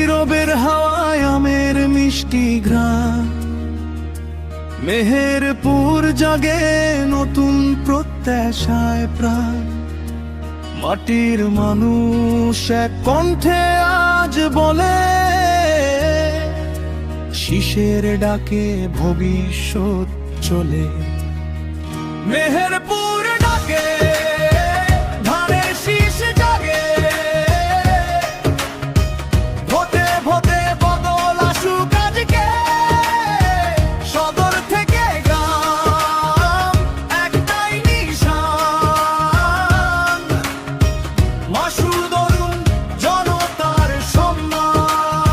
নীরবের হাওয়ায় আমের মিষ্টি ঘ্রাণ, মেহেরপুর জাগে নতুন প্রত্যাশায় প্রাণ। মাটির মানুষ এক কণ্ঠে আজ বলে, শীষের ডাকে ভবিষ্যৎ চলে। মেহেরপুর ডাকে ধানের শীষ জাগে, ভোটে ভোটে বদল আসুক আজকে। সদর থেকে গ্রাম একটাই নিশান, মাসুদ অরুণ জনতার সম্মান।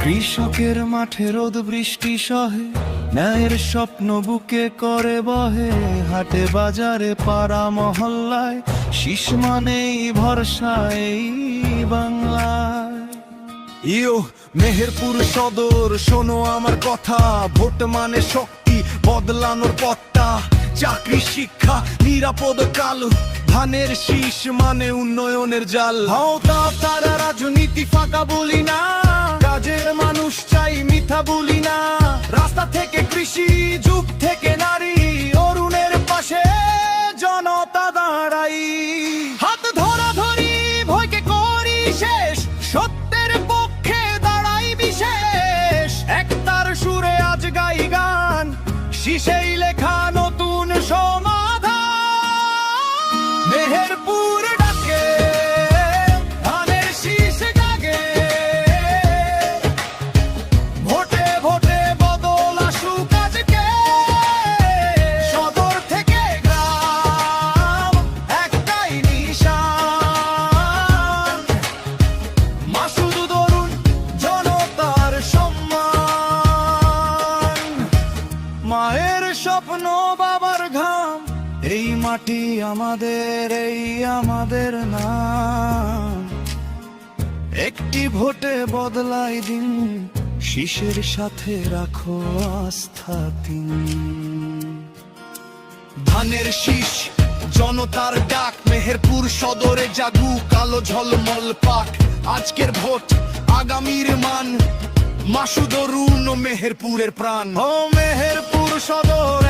কৃষকের মাঠে রোদ বৃষ্টি সহে, ন্যায়ের স্বপ্ন বুকে করে বহে। হাটে বাজারে পাড়া মহল্লায় শীষ মানেই ভরসা এই বাংলায়। ইয়ো মেহেরপুর সদর শোনো আমার কথা, ভোট মানে শক্তি বদলানোর পথটা। চাকরি শিক্ষা নিরাপদ কালো, ধানের শীষ মানে উন্নয়নের জাল। তারা রাজনীতি ফাঁকা বলি না, কাজের মানুষ চাই মিথ্যা বলি না। রাস্তা থেকে কৃষি, যুগ থেকে নারী, অরুণের পাশে জনতা দাঁড়াই। হাত ধরা ধরি ভয়কে করি শেষ, সত্যের পক্ষে দাঁড়াই বিশেষ। একতার সুরে আজ গাই গান, শীষেই লেখা নতুন সমাধান। মেহেরপুর ডাকে ধানের শীষ জাগে, ভোটে ভোটে বদল আসুক আজকে। সদর থেকে গ্রাম একটাই নিশান, মাসুদ অরুণ জনতার সম্মান। মায়ের স্বপ্ন বাবার ঘাম, এই মাটি আমাদের, এই আমাদের নাম। একটি ভোটে বদলাই দিন, শীষের সাথে রাখো আস্থা তিন। ধানের শীষ জনতার ডাক, মেহেরপুর সদরে জাগুক কালো ঝলমল পাক। আজকের ভোট আগামীর মান, মাসুদ অরুণ ও মেহেরপুরের প্রাণ। ও মেহেরপুর সদর